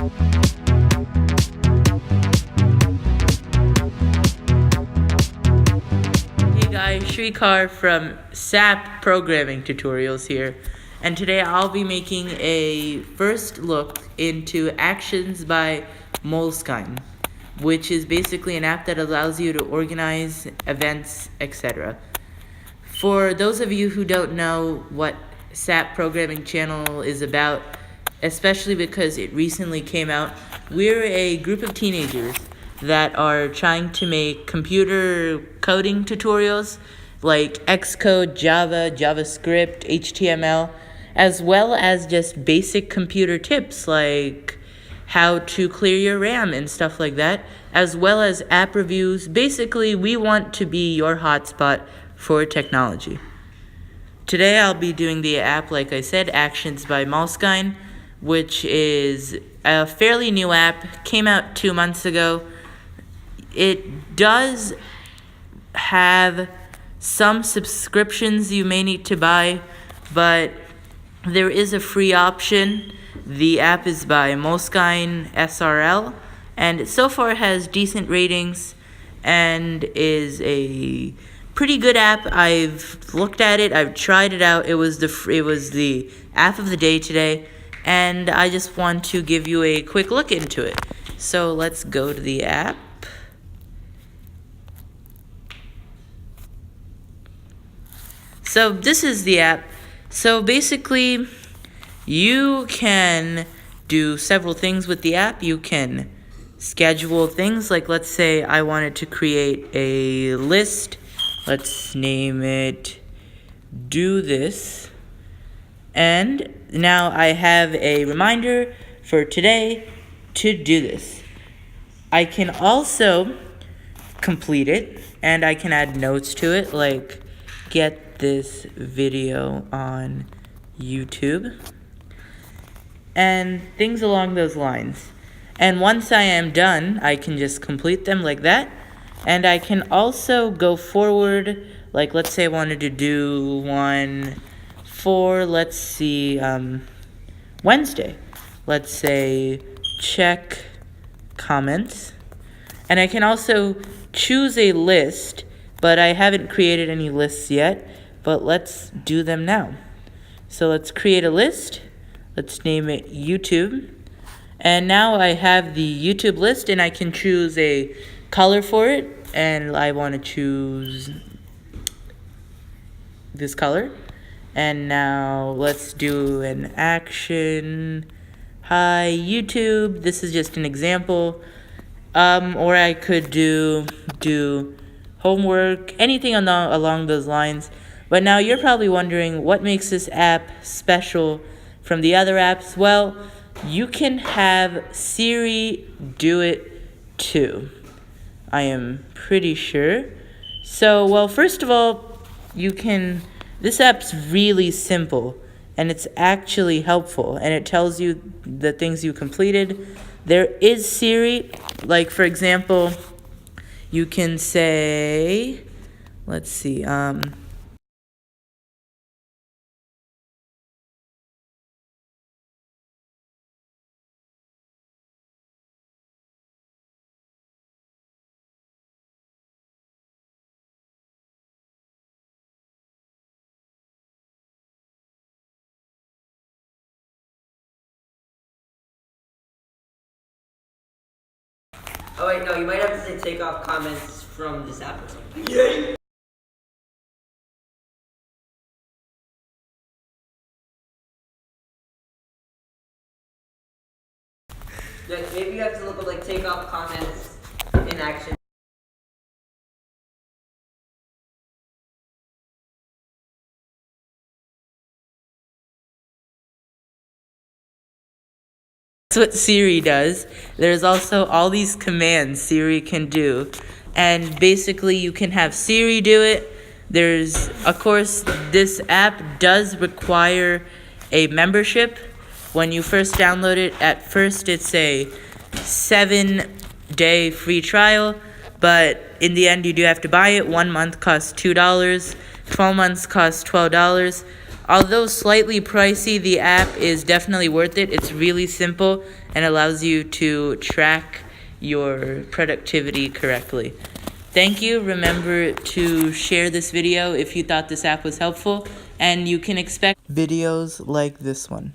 Hey guys, Shrikar from SAP Programming Tutorials here, and today I'll be making a first look into Actions by Moleskine, which is basically an app that allows you to organize events, etc. For those of you who don't know what SAP Programming Channel is about, especially because it recently came out, we're a group of teenagers that are trying to make computer coding tutorials like Xcode, Java, JavaScript, HTML, as well as just basic computer tips like how to clear your RAM and stuff like that, as well as app reviews. Basically, we want to be your hotspot for technology. Today I'll be doing the app, like I said, Actions by Moleskine, which is a fairly new app, came out 2 months ago. It does have some subscriptions you may need to buy, but there is a free option. The app is by Moleskine SRL, and it so far has decent ratings and is a pretty good app. I've looked at it, I've tried it out. It was the app of the day today, and I just want to give you a quick look into it. So let's go to the app. So this is the app. So basically, you can do several things with the app. You can schedule things, like let's say I wanted to create a list. Let's name it Do This. And now I have a reminder for today to do this. I can also complete it, and I can add notes to it, like get this video on YouTube and things along those lines. And once I am done, I can just complete them like that. And I can also go forward, like let's say I wanted to do one for, let's see, Wednesday. Let's say check comments. And I can also choose a list, but I haven't created any lists yet, but let's do them now. So let's create a list. Let's name it YouTube. And now I have the YouTube list, and I can choose a color for it, and I want to choose this color. And now let's do an action. Hi YouTube. This is just an example. Or I could do homework, anything along those lines. But now you're probably wondering, what makes this app special from the other apps? Well, you can have Siri do it too, I am pretty sure. So, well, first of all, this app's really simple, and it's actually helpful, and it tells you the things you completed. There is Siri, like for example, you can say, let's see, Oh wait, no, you might have to say take off comments from this app or something. Yeah. Maybe you have to look up like take off comments in action. That's what Siri does. There's also all these commands Siri can do, and basically you can have Siri do it. There's, of course, this app does require a membership. When you first download it, at first it's a 7-day free trial, but in the end you do have to buy it. 1 month costs $2, 12 months costs $12. Although slightly pricey, the app is definitely worth it. It's really simple and allows you to track your productivity correctly. Thank you. Remember to share this video if you thought this app was helpful, and you can expect videos like this one.